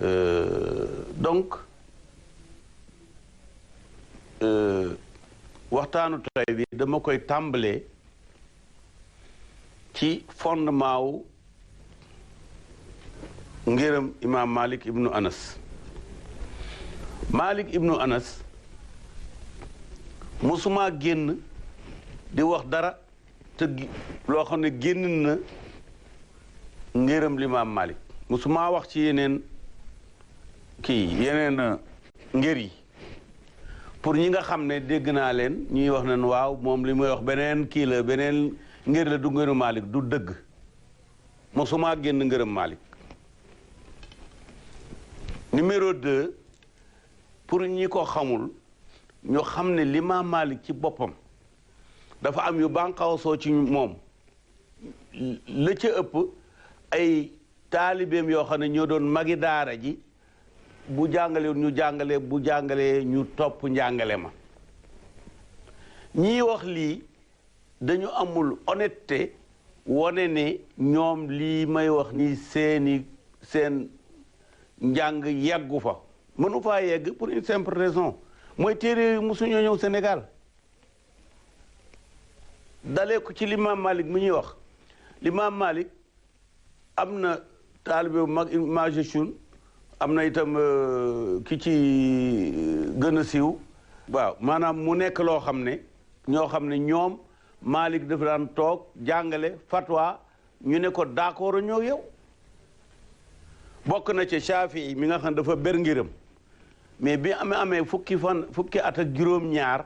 donc waxtaanu tey bi dama koy tàmbalee ci fondement wu ngërëm imaam Malik ibnu Anas. Malik ibnu Anas musuma génn di wax dara te loo xam ne génn na ngërëm limaam Malik musuma wax ci yeneen ngër yi pour ñi nga xam ne dégg naa leen ñuy wax nañ waaw moom li muy wax beneen kii la beneen ngër la du ngëru Malik du dëgg musuma génn ngërëm Malik. Numéro 2 pour ñi ko xamul ñu xam ne limaam Malik ci boppam dafa am yu bànqaw ci moom la ca ëpp ay taalibeem yoo xam ne ñoo doon magi daara ji bu jàngale ñu jàngale bu jàngalee ñu topp njàngale ma. ñii wax lii dañu amul honnêteté wone ne ñoom lii may wax ni seen njàng yeggu fa mënu faa yegg pour une simple raison mooy téere yu mosuñoo ñëw Sénégal dalee ko ci limaam Malik mu ñuy wax limaam Malik am na taalibe bu mag Majachun am na itam ki ci gën a siiw waaw maanaam mu nekk loo xam ne ñoo xam ne ñoom Malik dafa daan toog jàngale fatwa ñu ne ko d'accord ñoo yow bokk na ci Shafii mi nga xam ne dafa ber ngiram mais bi amee fukki at ak juróom-ñaar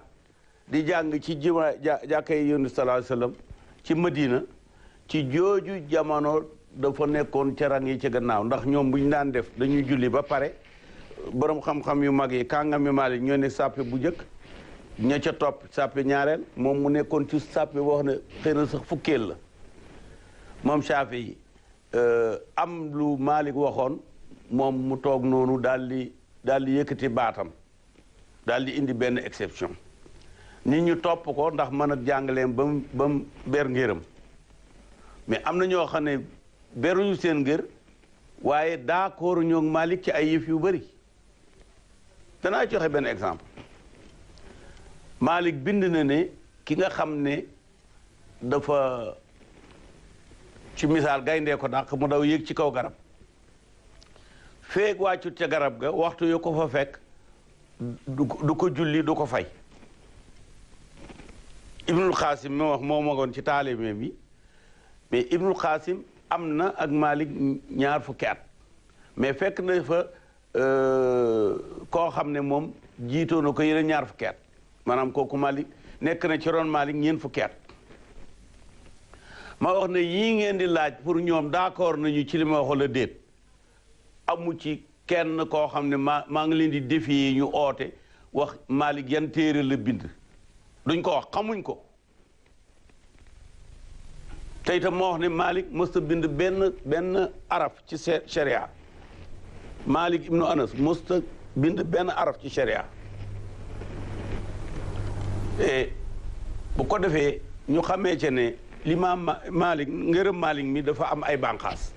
di jàng ci jàkkay Yonent sallallahu alayhi wasallam ci Madina ci jooju jamono dafa nekkoon ca rang yi ci gannaaw ndax ñoom bu ñu daan def dañuy julli ba pare borom xam-xam yu mag yi kàngami Maalik ñoo ne sàppe bu njëkk ña ca topp sàppe ñaareel moom mu nekkoon ci sàppe boo xam ne xëy na sax fukkeel la moom Shafii am lu Malik waxoon moom mu toog noonu daal di yëkkati baatam daal di indi benn exception nit ñu topp ko ndax mën ak jàngaleem ba mu ber ngéram mais am na ñoo xam ne beruñu seen ngër waaye d'accord ñoo Malik ci ay yëf yu bëri danaa joxe benn exemple Malik bind na ne ki nga xam ne dafa ci misaal gayndee ko dàq mu daw yéeg ci kaw garab feeg wàccut ca garab ga waxtu yu ko fa fekk du ko julli du ko fay Ibnul Xaasim mi wax moo magoon ci taalibe bi mais Ibnul Xaasim am na ak Malik ñaar fukki at mais fekk na fa koo xam ne moom jiitoo na ko yeneen ñaar fukki at maanaam kooku Malik nekk na ci ron Malik ñeent fukki at ma wax ne yii ngeen di laaj pour ñoom d'accord nañu ci li ma wax walla déet amu ci kenn koo xam ne maa ngi leen di défier ñu oote wax Malik yan téere la bind duñ ko wax xamuñ ko te itam moo wax ne Malik mësta bind benn araf ci sharia Malik ibnu Anas mësta bind benn araf ci sharia bu ko defee ñu xamee ci ne limaam Malik ngërëm Malik mi dafa am ay bànqaas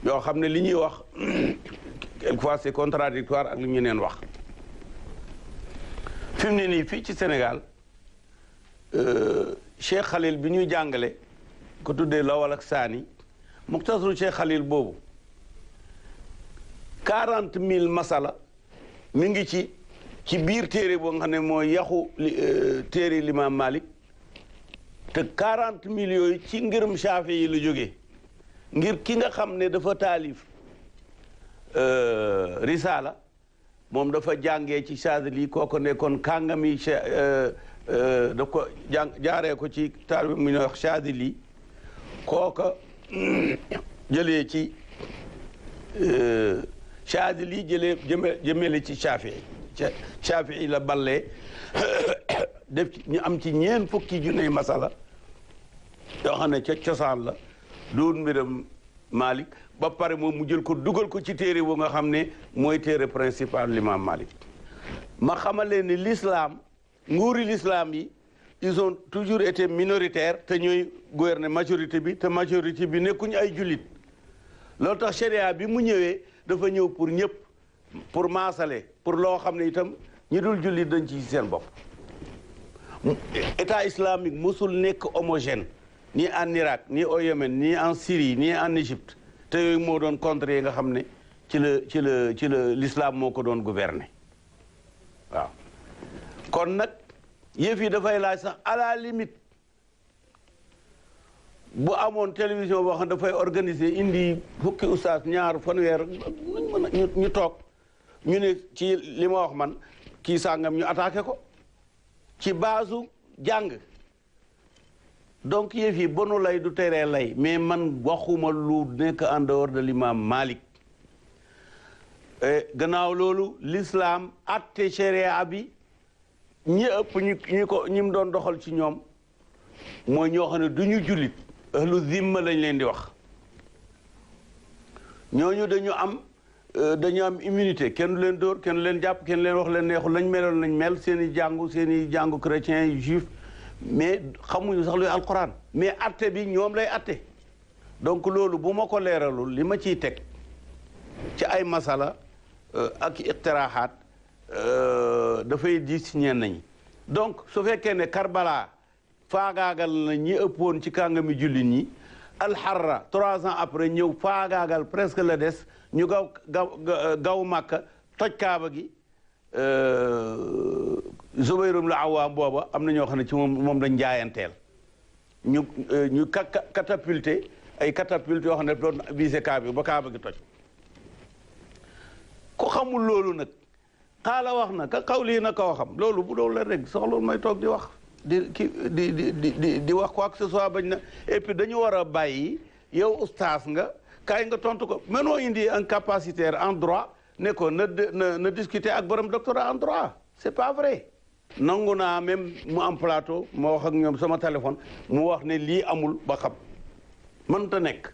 yoo xam ne li ñuy wax quelquefois c'est contradictoire ak li ñu neen wax fi mu ne nii fii ci Sénégal Cheikh Khalil bi ñuy jàngale ko tuddee Lawal ak Saani muxtasaru Cheikh Khalil boobu 40,000 masala mi ngi ci biir téere boo nga xam ne mooy yaxu téere limaam Malik te 40,000 yooyu ci ngërëm Shaafi yi la jógee ngir ki nga xam ne dafa taalif Risaala moom dafa jàngee ci Shaadili kooko nekkoon kàngami daf ko jaaree ko ci taal bi mu ñuy wax Shaadili kooka jëlee ci Shaadili jëmele ci Shaafi'i la ballee def ci ñu am ci ñeen fukki junne masala yoo xam ne ca cosaan la doon mbiram Malik ba pare moom mu jël ko dugal ko ci téere boo nga xam ne mooy téere principal l'imam Malik ma xamalee ne l'islam nguuri l'islam yi ils ont toujours été minoritaires te ñooy gouverner majorité bi te majorité bi nekkuñu ay jullit loolu tax sharia bi mu ñëwee dafa ñëw pour ñëpp pour maasale pour loo xam ne itam ñi dul jullit dañ ci seen bopp état islamique mosul nekk homogène ni en Irak ni au Yémen ni en Syrie ni en Égypte te yooyu moo doon contre yi nga xam ne ci la l'islam moo ko doon gouverner waaw kon nag yëf yi dafay laaj sax à la limite bu amoon télévision boo xam dafay organiser indi fukki oustaz ñaar fanweer ñu toog ñu ne ci li ma wax man kii sàngam ñu attaqué ko ci baasu jàng donc yëf yi bonu lay du teree lay mais man waxuma lu nekk en dehors de l'imam Malik gannaaw loolu l'islam atte sharia bi ñi ëpp ñi mu doon doxal ci ñoom mooy ñoo xam ne du ñu jullit ahlu zimma lañ leen di wax ñooñu dañu am immunité kenn du leen dóor kenn du leen jàpp kenn leen wax leen neexul lañ meloon lañ mel seen i jàngu chrétien yi juif mais xamuñu sax luy alquran mais atte bi ñoom lay atte donc loolu bu ma ko leeralul li ma ciy teg ci ay masala ak iqtiraxaat dafay diis ci ñenn ñi donc su fekkee ne Karbala faagaagal na ñi ëppoon ci kàngami jullit ñi alxarra 3 ans après ñëw faagaagal presque la des ñu gaw Màkka toj kaaba gi Zubayrum la awaam booba am na ñoo xam ne ci moom dañ jaayanteel ñu catapulté ay catapulte yoo xam ne doon visé kaaba gi ba kaaba gi toj ku xamul loolu nag xaala wax na ka xaw lii na ko waxam loolu bu doon la rek soxla may toog di wax di wax quoi que ce soit bañ na et puis dañu war a bàyyi yow ustaas nga kaay nga tontu ko mënoo indi un capacitaire en droit ne ko na discuter ak borom doctorat en droit c'est pas vrai nangu naa même mu am plateau ma wax ak ñoom sama téléphone mu wax ne lii amul ba xam mënta nekk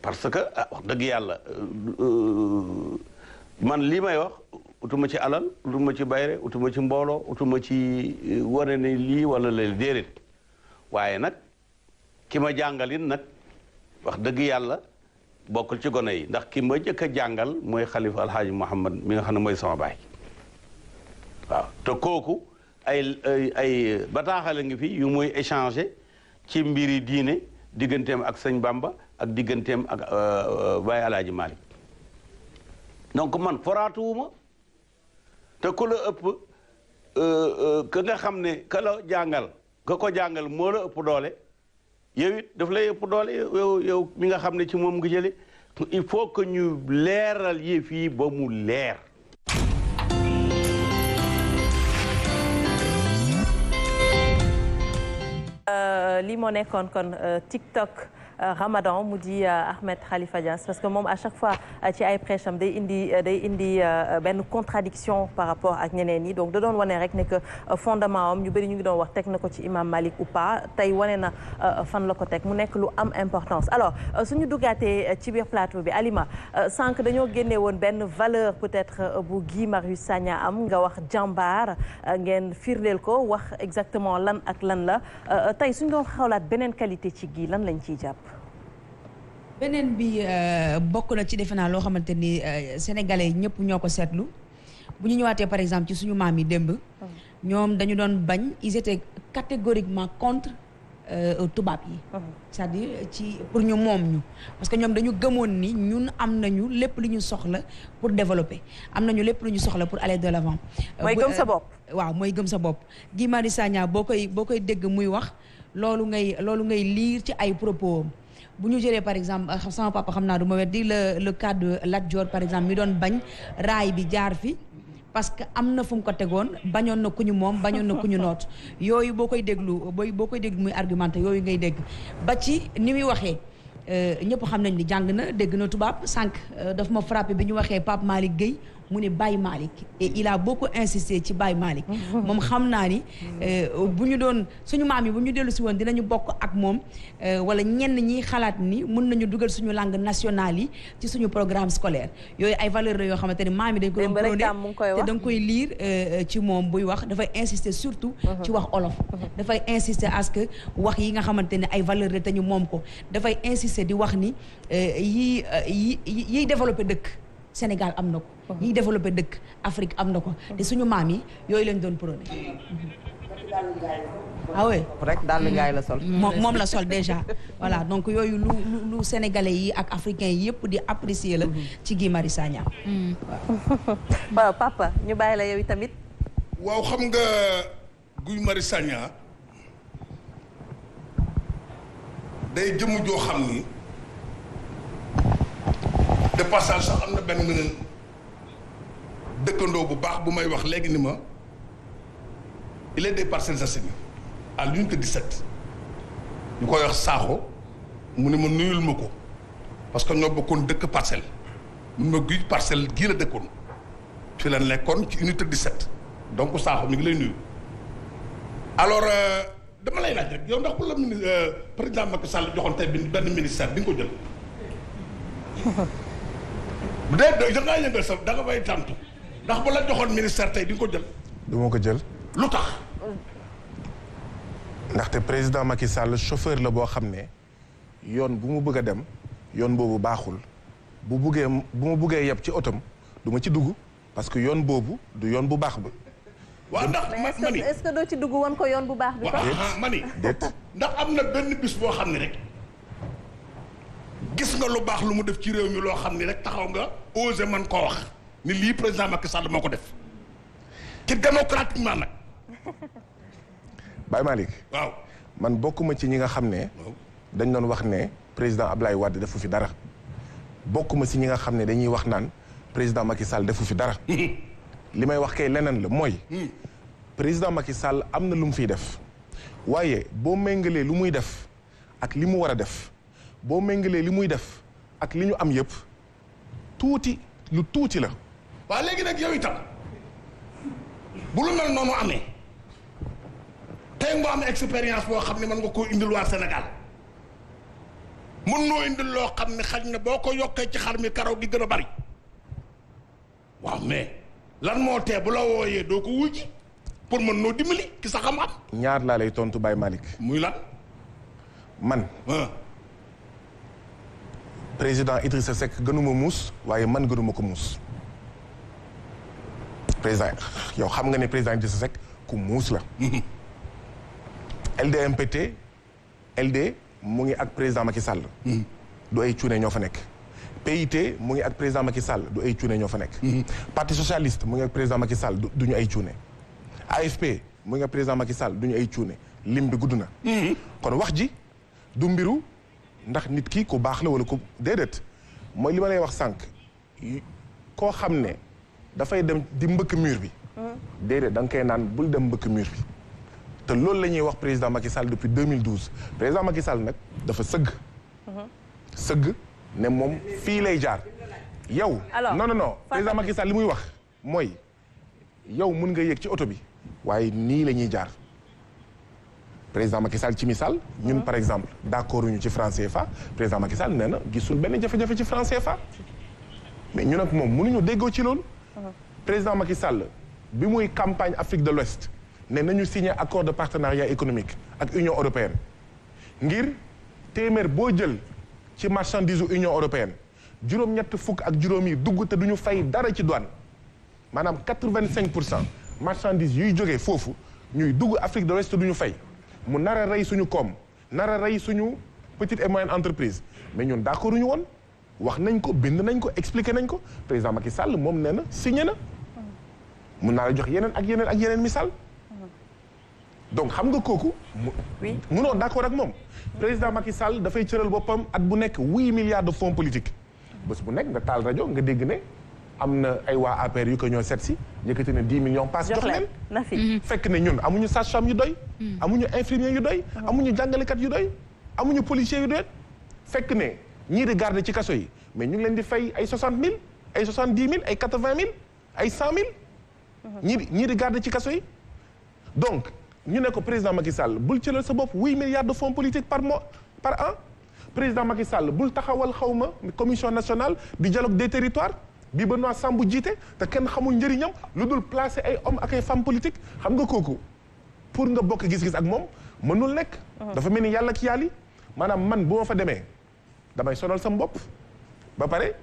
parce que wax dëgg yàlla man lii may wax utuma ci alal utuma ci bayre utuma ci mbooloo utuma ci wane ne lii wala la déedéet waaye nag ki ma jàngalin nag wax dëgg yàlla bokkul ci gone yi ndax ki ma jëkk a jàngal mooy xalifa alhaaji Muhammad mi nga xam ne mooy sama baay waaw te kooku ay bataaxale ngi fi yu muy échanger ci mbiri diine digganteem ak sëñ Bamba ak digganteem ak Baay Alaaji Malik donc man foraatuwuma te ku la ëpp ka nga xam ne ka la jàngal ka ko jàngal moo la ëpp doole yow it daf lay ëpp doole yow mi nga xam ne ci moom nga jële il faut que ñu leeral yëf yi ba mu leer lii moo nekkoon kon TikTok Ramadan mu di Ahmed Khalifa Niass parce que moom à chaque fois ci ay prêche am day indi benn contradiction par rapport ak ñeneen ñi donc da doon wane rek ne que fondement am ñu bëri ñu ngi doon wax teg na ko ci imam Malik ou pas tey wane na fan la ko teg mu nekk lu am importance alors suñu duggaatee ci biir plateau bi Alima sànq dañoo génne woon benn valeur peut-être bu Guy Marius Sagna am nga wax jàmbaar ngeen firndeel ko wax exactement lan ak lan la tey suñu doon xawlaat beneen qualité ci Guy lan lañ ciy jàpp. beneen bi bokk na ci defe naa loo xamante ni sénégalais ñëpp ñoo ko seetlu bu ñu ñëwaatee par exemple ci suñu maam yi démb ñoom dañu doon bañ ils étaient catégoriquement contre tubaab yi c'est-à-dire ci pour ñu moom ñu parce que ñoom dañu gëmoon ni ñun am nañu lépp lu ñu soxla pour développer am nañu lépp lu ñu soxla pour aller de l'avant mooy gëm sa bopp waaw mooy gëm sa bopp Guy Marius Sagna boo koy dégg muy wax loolu ngay lire ci ay propos bu ñu jëlee par exemple sama papa xam naa du ma weddi le cas de Lat Dior par exemple mi doon bañ raay bi jaar fi parce que am na fu mu ko tegoon bañoon na ku ñu moom bañoon na ku ñu noot yooyu boo koy déglu muy argumenté yooyu ngay dégg ba ci ni muy waxee ñëpp xam nañ ni jàng na dégg na tubaab sànq daf ma frappé bi ñu waxee Pape Malick Gueye mu ne Baye Malick et il a beaucoup insisté ci Baye Malick moom xam naa ni bu ñu doon suñu maam yi bu ñu dellu si woon dinañu bokk ak moom wala ñenn ñi xalaat ni mën nañu dugal suñu langue nationale yi ci suñu programme scolaire yooyu ay valeurs la yoo xamante ne maam yi dañ ko doon prôné te da nga koy lire ci moom buy wax dafay insister surtout ci wax olof dafay insister à ce que wax yi nga xamante ne ay valeurs la te ñu moom ko dafay insister di wax ni yiy développé dëkk Sénégal am na ko ñiy développé dëkk Afrique am na ko te suñu maam yi yooyu lañ doon prôné ah oui rek daal ngaay la sol moom la sol déjà voilà donc yooyu lu sénégalais yi ak africains yi yëpp di apprécier la ci Guy Marius Sagna waaw papa ñu bàyyi la yow tamit waaw xam nga Guy Marius Sagna day jëmm joo xam ni de passage sax am na benn dëkkandoo bu baax bu may wax léegi ni ma il est des Parcelles Assainies à l'unité 17 ñu koy wax Sakho mu ne ma nuyul ma ko parce que ñoo bokkoon dëkk parcelle mun ma Guy parcelle gii la dëkkoon fi la nekkoon ci unité 17 donc Sakho mi ngi lay nuyu alors dama lay laaj rek yow ndax bu la président Macky Sall joxoon tey benn ministère bi nga ko jël bu dee da ngaa yëngal sa da nga bay tàntu ndax bu la joxoon ministère tey di nga ko jël du ma ko jël lu tax ndaxte président Macky Sall chauffeur la boo xam ne yoon bu mu bëgg a dem yoon boobu baaxul bu mu buggee yeb ci otom du ma ci dugg parce que yoon boobu du yoon bu baax ba waaw ndax mani est-ce que doo ci dugg woon ko yoon bu baax bi waaw mani déet ndax am na benn bis boo xam ne rek gis nga lu baax lu mu def ci réew mi loo xam ni rek taxaw nga osé man koo wax ni lii président Macky Sall moo ko def ci démocratiquement nag Baye Malick waaw man bokkuma ci ñi nga xam ne dañ doon wax ne président Ablaye Wade defu fi dara bokkuma ci ñi nga xam ne dañuy wax naan président Macky Sall defu fi dara li may wax kay leneen la mooy président Macky Sall am na lu mu fiy def waaye boo méngalee lu muy def ak li mu war a def boo méngalee li muy def ak li ñu am yëpp lu tuuti la waaw léegi nag yow itam bu lu mel noonu amee tey nga am expérience boo xam ne mën nga koo indil waa Sénégal mën noo indil loo xam ne xaj na boo ko yokkee ci xar mi karaw gi gën a bari waaw mais lan moo tee bu la wooyee doo ko wujji pour mën noo dimbali ki sa xam-xam. ñaar laa lay tontu Baye Malick. muy lan. man. président Idrissa Seck gënuma muus waaye man gënuma ko muus. président yow xam nga ne président Idrissa Seck ku muus la. LDMPT LD mu ngi ak président Macky Sall. du ay cuune ñoo fa nekk. PIT mu ngi ak président Macky Sall du ay cuune ñoo fa nekk. parti socialiste mu ngi ak président Macky Sall du ñu ay cuune. AFP mu ngi ak président Macky Sall du ñu ay cuune lim bi gudd na. kon wax ji du mbiru ndax nit ki ku baax la wala ku déedéet mooy li ma lay wax sànq koo xam ne dafay dem di mbëkk mur bi. déedéet da nga koy naan bul dem mbëkk mur bi. te loolu la ñuy wax président Macky Sall depuis 2012 président Macky Sall nag dafa sëgg. sëgg ne moom fii lay jaar. yow non président Macky Sall li muy wax mooy yow mun nga yéeg ci oto bi waaye nii la ñuy jaar. président Macky Sall ci misaal ñun par exemple d'accord ñu ci franc CFA président Macky Sall nee na gisul benn jafe-jafe ci franc CFA mais ñun ak moom mënuñu déggoo ci loolu. président Macky Sall bi muy campagne Afrique de l'Ouest ne nañu signé accord de partenariat économique ak Union européenne ngir téeméer boo jël ci marchandise u Union européenne juróom-ñett fukk ak juróom yi dugg te duñu fay dara ci douane maanaam 85% marchandise yuy jógee foofu ñuy dugg Afrique de l'Ouest te duñu fay. mu nar a rey suñu koom nar a rey suñu petite et moyenne entreprise mais ñun d'accord ñu woon wax nañ ko bind nañ ko expliquer nañ ko président Macky Sall moom nee na signé na mun naa la jox yeneen ak yeneen misaal donc xam nga kooku munoo d'accord ak moom président Macky Sall dafay cëral boppam at bu nekk 8 milliards de fonds politiques bés bu nekk nga taal rajo nga dégg ne am na ay waa APR yu ko ñoo seet si yëkkati na 10 millions passe jox leen fekk ne ñun amuñu sage-femme yu doy amuñu infirmier yu doy amuñu jàngalekat yu doy amuñu policier yu doy fekk ne ñii di garder ci kaso yi mais ñu ngi leen di fay ay 60 000 ay 70 000 ay 80 000 ay 100 000 ñii di garder ci kaso yi donc ñu ne ko président Macky Sall bul cëlal sa bopp 8 milliards de fonds politiques par mois par an président Macky Sall bul taxawal xawma commission nationale du dialogue des territoires bi Benoît Sambou jiite te kenn xamul njëriñam lu dul placer ay hommes ak ay femmes politiques xam nga kooku pour nga bokk gis-gis ak moom mënul nekk. dafa mel ni yàlla ki yàlli maanaam man bu ma fa demee damay sonal sama bopp ba pare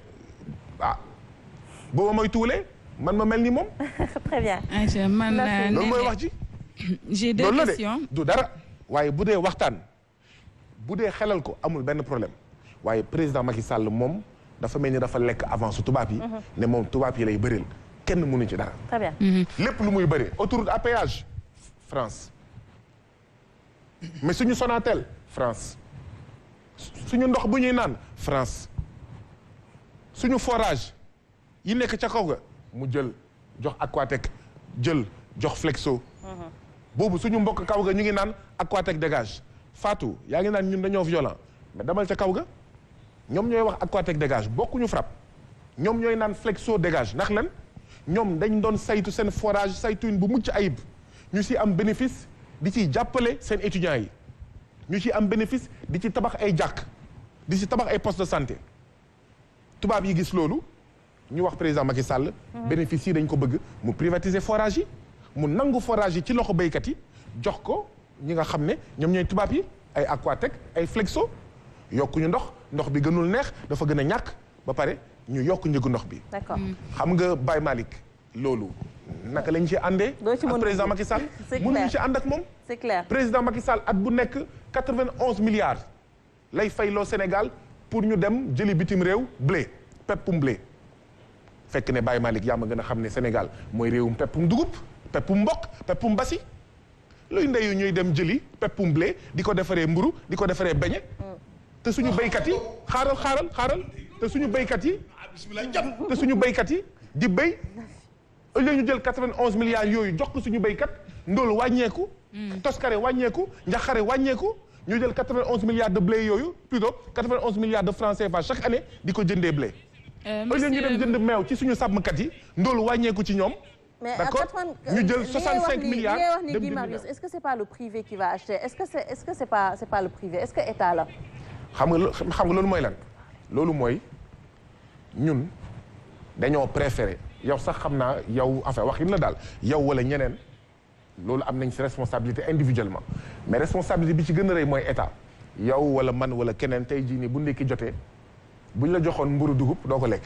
booba mooy tuulee man ma mel ni moom. très bien. Aïcha man loolu mooy wax ji. j'ai deux questions du dara waaye bu dee waxtaan bu dee xelal ko amul benn problème waaye président Macky Sall moom dafa mel ni dafa lekk avance su tubaab yi. ne moom tubaab yi lay bëril kenn mënu ci dara. très bien. lépp lu muy bëri autoroute à péage France mais suñu Sonatel France suñu ndox bu ñuy naan France suñu forage yi nekk ca kaw ga mu jël jox Aquatec jël jox Flexo. boobu suñu mbokk kaw ga ñu ngi naan Aquatec dégage Fatou yaa ngi naan ñun dañoo violent mais demal ca kaw ga ñoom ñooy wax Aquatec dégage bokkuñu frappe ñoom ñooy naan Flexo dégage ndax lan ñoom dañ doon saytu seen forage saytuñ bu mucc ayib ñu si am bénéfice di ci jàppale seen étudiants yi ñu ci am bénéfice di ci tabax ay jàkk di ci tabax ay poste de santé tubaab yi gis loolu ñu wax président Macky Sall. bénéfice yi dañ ko bëgg mu privatiser forage yi mu nangu forage yi ci loxo béykat yi jox ko ñi nga xam ne ñoom ñooy tubaab yi ay Aquatec ay Flexo yokkuñu ndox bi gënul neex dafa gën a ñàkk ba pare ñu yokk njëgu ndox bi. d'accord xam nga Baye Malick loolu naka lañ ci àndee. ak président Macky Sall mënuñu ci ànd ak moom. c'est clair président Macky Sall at bu nekk 91 milliards lay fayloo Sénégal pour ñu dem jëli bitim réew blé peppum blé. fekk ne Baye Malick yaa ma gën a xam ne Sénégal mooy réewum peppum dugub peppum mboq peppum basi luy ndeyu ñuy dem jëli peppum blé di ko defaree mburu di ko defaree beñe te suñu béykat yi xaaral te suñu béykat yi di béy au lieu ñu jël 91 milliards yooyu jox ko suñu béykat ndóol wàññeeku toskare wàññeeku njaxare wàññeeku ñu jël 91 milliards de blé yooyu plutôt 91 milliards de francs CFA chaque année di ko jëndee blé au lieu ñu dem jënd meew ci suñu sàmmkat yi ndóol wàññeeku ci ñoom. d'accord ñu jël 65 milliards li ngay wax ni Guy Marius est-ce que c'est pas le privé qui va acheter est-ce que c'est pas le privé est-ce que état la. xam nga loolu mooy lan loolu mooy ñun dañoo préféré yow sax xam naa yow enfin waxin la daal yow wala ñeneen loolu am nañ si responsabilité individuellement mais responsabilité bi ci gën a rëy mooy état yow wala man wala keneen tey jii nii bu ndekki jotee buñ la joxoon mburu dugub doo ko lekk.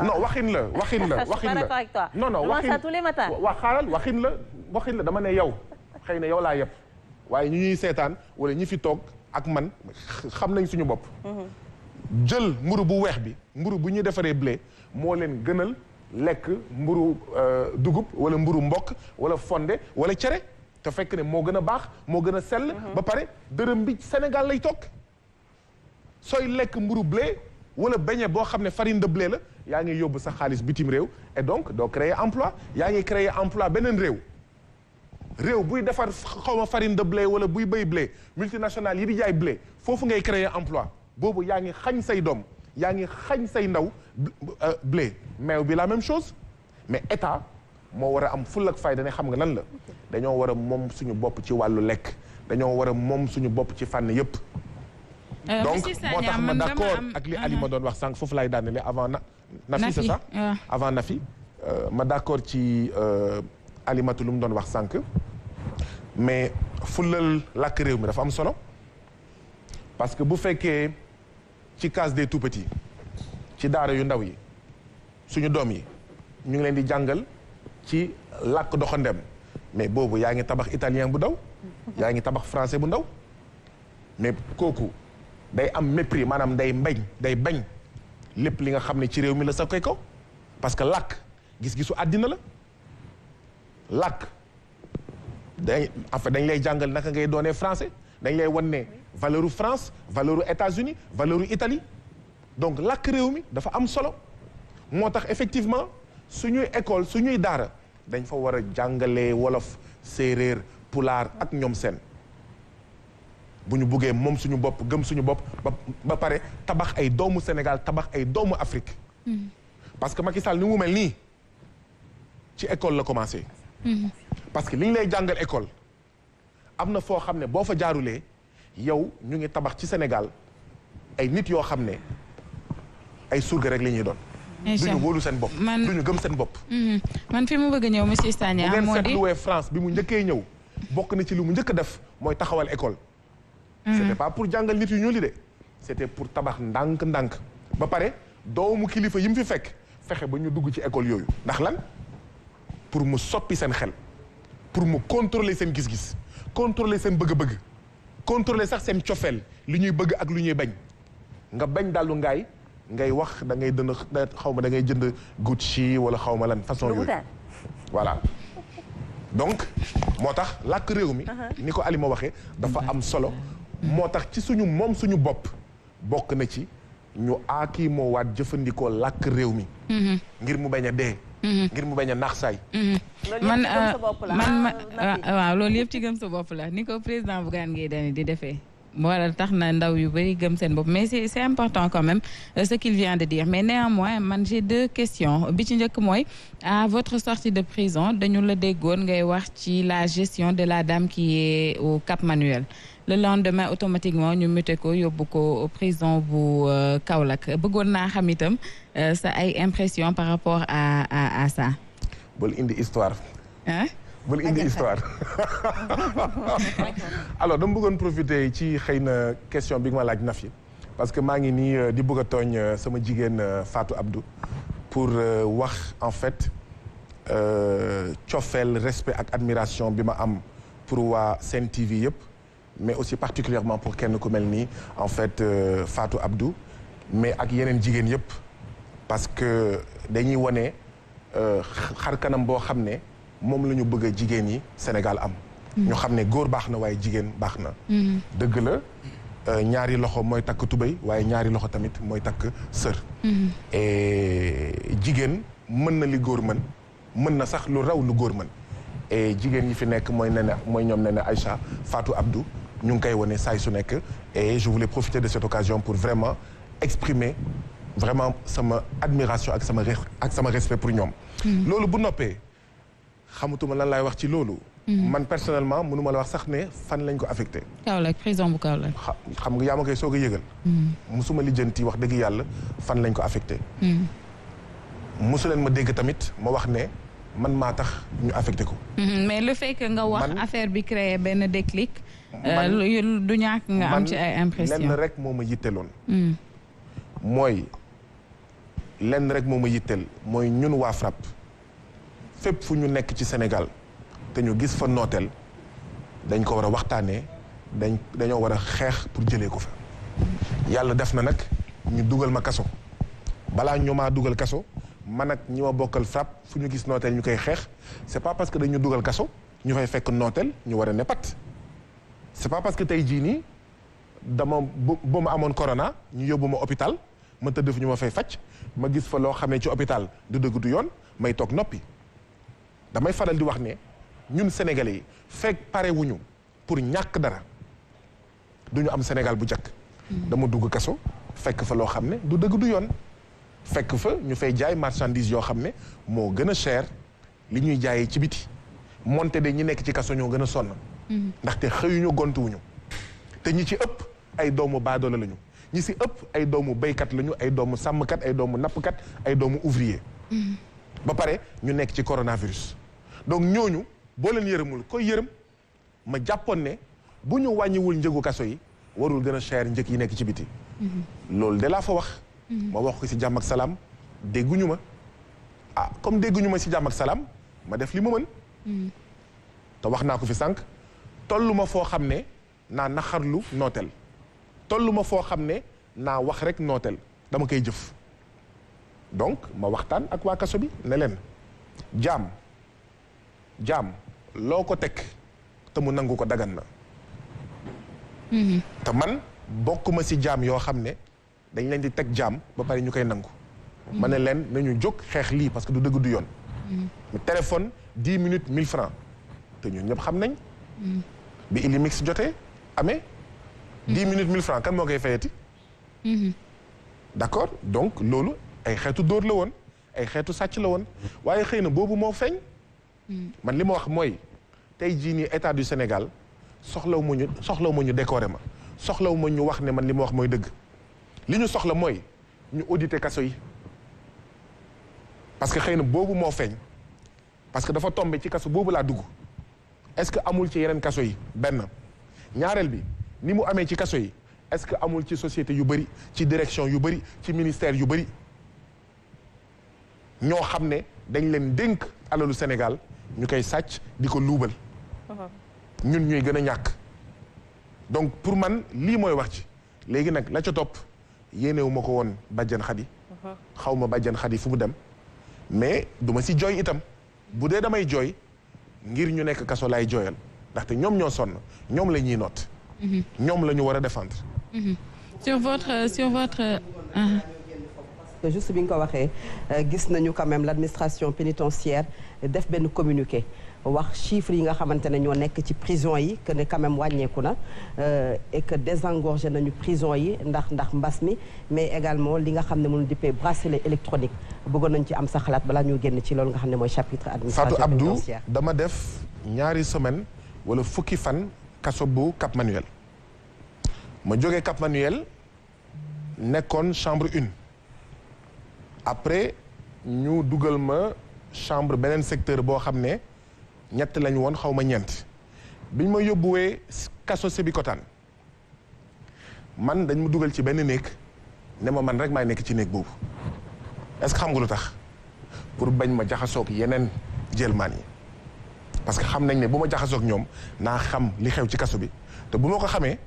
non waxin la. je suis pas d'accord avec toi. non waxin tous les matins. xaaral waxin la dama ne yow xëy na yow laa yëpp waaye ñu ñuy seetaan wala ñi fi toog ak man xam nañ suñu bopp. jël mburu bu weex bi mburu bu ñuy defaree blé moo leen gënal lekk mburu dugub wala mburu mbokk wala fonde wala cere te fekk ne moo gën a baax moo gën a sell. ba pare dërëm bi Sénégal lay toog sooy lekk mburu blé wala beñe boo xam ne farine de blé la yaa ngi yóbbu sa xaalis bitim réew et donc doo créer emploi yaa ngi créer emploi beneen réew buy defar xawma farine de blé wala buy béy blé multinationale yi di jaay blé foofu ngay créer emploi boobu yaa ngi xañ say doom yaa ngi xañ say ndaw blé meew bi la même chose mais état moo war a am ful ak fayda ne xam nga lan la dañoo war a moom suñu bopp ci wàllu lekk dañoo war a moom suñu bopp ci fànn yépp donc moo tax ma d'accord ak li Ali ma doon wax sànq foofu laay daanele avant Nafi c'est ça avant Nafi ma d'accord ci Alimatu lu mu doon wax sànq mais fulal làkk réew mi dafa am solo parce que bu fekkee ci case des tout-petits ci daara yu ndaw yi suñu doom yi ñu ngi leen di jàngal ci làkk doxandem mais boobu yaa ngi tabax italien bu ndaw yaa ngi tabax français bu ndaw mais kooku day am mépris maanaam day bañ lépp li nga xam ne ci réew mi la sa koy ko parce que làkk gis-gisu àddina la làkk dañ lay jàngal naka ngay doonee français dañ lay wan ne valeur u France valeur u États-Unis valeur u Italie donc làkk réew mi dafa am solo moo tax effectivement suñuy école suñuy daara dañ fa war a jàngalee wolof séeréer pulaar ak ñoom seen bu ñu buggee moom suñu bopp gëm suñu bopp ba pare tabax ay doomu Sénégal tabax ay doomu Afrique parce que Macky Sall ni mu mel nii ci école la commencé parce que li ñu lay jàngal école am na foo xam ne boo fa jaarulee yow ñu ngi tabax ci Sénégal ay nit yoo xam ne ay surga rek li ñuy doon duñu wóolu seen bopp duñu gëm seen bopp man fi mu bëgg a ñëw monsieur Sagna bu ngeen moo di seetluwee France bi mu njëkkee ñëw bokk na ci li mu njëkk a def mooy taxawal école c'était pas pour jàngal nit yu ñuul yi de c'était pour tabax ndànk-ndànk ba pare doomu kilifa yi mu fi fekk fexe ba ñu dugg ci école yooyu ndax lan pour mu soppi seen xel pour mu contrôler seen gis-gis contrôler seen bëgg-bëgg contrôler sax seen cofeel li ñuy bëgg ak lu ñuy bañ nga bañ dalu ngaay ngay wax da ngay dënd xaw ma da ngay jënd Gucci wala xaw ma lan façon yooyu voilà donc moo tax làkk réew mi ni ko Alima waxee dafa am solo moo tax ci suñu moom suñu bopp bokk na ci ñu aakii moo waat jëfandikoo làkk réew mi ngir mu bañ a dee ngir mu bañ a naax saay waaw loolu yëpp ci gëm sa bopp la ni ko président Bougane Gueye Dany di defee wala tax na ndaw yu bëri gëm seen bopp mais c'est important quand même ce qu'il vient de dire mais néanmoins man j'ai 2 questions bi ci njëkk mooy à votre sortie de prison dañu la déggoon ngay wax ci la gestion de la dame qui est au Cap Manuel le lendemain automatiquement ñu muté ko yóbbu ko prison bu Kaolack bëggoon naa xam itam sa ay impression par rapport à ça. bul indi histoire. hein bul indi histoire alors dama bëggoon profiter ci xëy na question bi nga ma laaj Nafi parce que maa ngi nii di bëgg a tooñ sama jigéen Fatou Abdou pour wax en fait cofeel respect ak admiration bi ma am pour waa Sen TV yëpp mais aussi particulièrement pour kenn ku mel nii en fait Fatou Abdou mais ak yeneen jigéen yëpp parce que dañuy wane xar kanam boo xam ne moom la ñu bëgg a jigéen yi Sénégal am ñu xam ne góor baax na waaye jigéen baax na dëgg la ñaari loxo mooy takk tubéy waaye ñaari loxo tamit mooy takk sër et jigéen mën na li góor mën na sax lu raw lu góor mën et jigéen ñi fi nekk mooy ñoom ne Aïcha Fatou Abdou ñu ngi koy wane saay su nekk et je voulais profiter de cette occasion pour vraiment exprimer vraiment sama admiration ak sama respect pour ñoom loolu bu noppee xamatuma lan laay wax ci loolu man personnellement mënuma la wax sax ne fan lañ ko affecté Kaolack prison bu Kaolack xam nga yaa ma koy soog a yëgal musuma lijjanti wax dëgg yàlla fan lañ ko affecté musu leen ma dégg tamit ma wax ne man maa tax ñu affecté ko mais le fait que nga wax affaire bi créé benn déclic du ñàkk nga am ci ay impression lenn rek moo ma yitteloon mooy ñun waa FRAPP fépp fu ñu nekk ci Sénégal te ñu gis fa nooteel dañ ko war a waxtaanee dañoo war a xeex pour jëlee ko fa yàlla def na nag ñu dugal ma kaso balaa ñu maa dugal kaso man ak ñi ma bokkal FRAPP fu ñu gis nooteel ñu koy xeex c'est pas parce que dañu dugal kaso ñu fay fekk nooteel ñu war a ne pat c'est pas parce que tey jii nii dama ba ma amoon corona ñu yóbbu ma hôpital ma tëdd fu ñu ma fay faj ma gis fa loo xam ne ci hôpital du dëgg du yoon may toog noppi damay faral di wax ne ñun sénégalais yi fekk pare wuñu pour ñàkk dara du ñu am Sénégal bu jàkk dama dugg kaso fekk fa loo xam ne du dëgg du yoon fekk fa ñu fay jaay marchandise yoo xam ne moo gën a cher li ñuy jaayee ci biti monte de ñi nekk ci kaso ñoo gën a sonn ndaxte xëyuñu gontuwuñu te ñi ci ëpp ay doomu baadoolo lañu ñi si ëpp ay doomu béykat lañu ay doomu sàmmkat ay doomu nappkat ay doomu ouvrier ba pare ñu nekk ci coronavirus donc ñooñu boo leen yërëmul koy yërëm ma jàppoon ne bu ñu wàññiwul njëgu kaso yi warul gën a cher njëg yi nekk ci biti loolu de laa fa wax ma wax ko si jàmm ak salaam dégguñu ma comme dégguñu ma si jàmm ak salaam ma def li ma mën te wax naa ko fi sànq tollu ma foo xam ne naa naxarlu nooteel tollu ma foo xam ne naa wax rek nooteel dama koy jëf donc ma waxtaan ak waa kaso bi ne leen jaam loo ko teg te mu nangu ko dagan na te man bokkuma ci jaam yoo xam ne dañ leen di teg jaam ba pare ñu koy nangu ma ne leen nañu jóg xeex lii parce que du dëgg du yoon mais téléphone 10 minutes 1000 francs te ñun ñëpp xam nañ bi Illimix jotee amee 10 minutes 1000 francs kan moo koy fayati d'accord donc loolu ay xeetu dóor la woon ay xeetu sàcc la woon waaye xëy na boobu moo feeñ man li ma wax mooy tey jii nii état du Sénégal soxlaw ma ñu décorer ma soxlaw ma ñu wax ne man li ma wax mooy dëgg li ñu soxla mooy ñu auditer kaso yi parce que xëy na boobu moo feeñ parce que dafa tombé ci kaso boobu laa dugg est-ce que amul ci yeneen kaso yi benn ñaareel bi ni mu amee ci kaso yi est-ce que amul ci société yu bëri ci direction yu bëri ci ministère yu bëri ñoo xam ne dañ leen dénk alalu Sénégal ñu koy sàcc di ko luubal ñun ñuy gën a ñàkk donc pour man lii mooy wax ci léegi nag la ca topp yéenewu ma ko woon bàjjan Xadi xaw ma bàjjan Xadi fu mu dem mais du ma si jooy itam bu dee damay jooy ngir ñu nekk kaso laay jooyal ndaxte ñoom ñoo sonn ñoom la ñuy noot ñoom la ñu war a défendre sur votre juste bi nga ko waxee gis nañu quand même l'administration pénitentiaire def benn communiqué wax chiffres yi nga xamante ne ñoo nekk ci prison yi que ne quand même wàññeeku na et que désengorgé nañu prison yi ndax mbas mi mais également li nga xam ne mënu dippee bracelet électronique bëggoon nañ ci am sa xalaat balaa ñu génn ci loolu nga xam ne mooy chapitre administration pénitentiaire. Fatou Abdou dama def ñaari semaine wala fukki fan kaso bu Cap Manuel ma jógee Cap Manuel nekkoon chambre 1 après ñu dugal ma chambre beneen secteur boo xam ne ñett lañu woon xaw ma ñeent biñ ma yóbbuwee kaso Sébikotane man dañ ma dugal ci benn néeg ne ma man rek maay nekk ci néeg boobu est-ce que xam nga lu tax pour bañ ma jaxasoog yeneen jëlmaan yi parce que xam nañ ne bu ma jaxasoog ñoom naa xam li xew ci kaso bi te bu ma ko xamee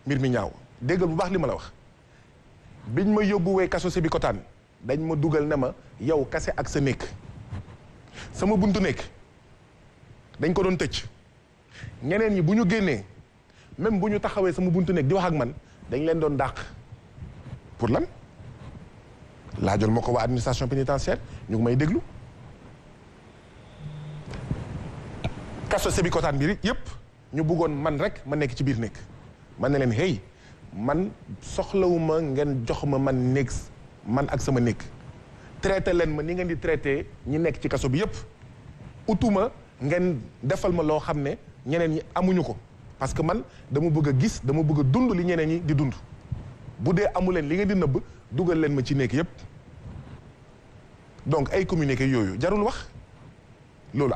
mbir mi ñaaw déggal bu baax li ma la wax biñ ma yóbbuwee kaso Sébikotane dañ ma dugal ne ma yow kase ak sa néeg sama buntu nekk dañ ko doon tëj ñeneen ñi bu ñu génnee même bu ñu taxawee sama buntu nekk di wax ak man dañ leen doon dàq pour lan laajal ma ko waa administration pénitentiaire ñu ngi may déglu kaso Sébikotane bi yëpp ñu bëggoon man rek ma nekk ci biir nekk man ne leen hey man soxlawuma ngeen jox ma man néeg man ak sama néeg traité leen ma ni ngeen di traité ñi nekk ci kaso bi yëpp utuma ngeen defal ma loo xam ne ñeneen ñi amuñu ko parce que man dama bëgg a gis dama bëgg a dund li ñeneen ñi di dund bu dee amu leen li ngeen di nëbb dugal leen ma ci néeg yëpp donc ay communiqué yooyu jarul wax loolu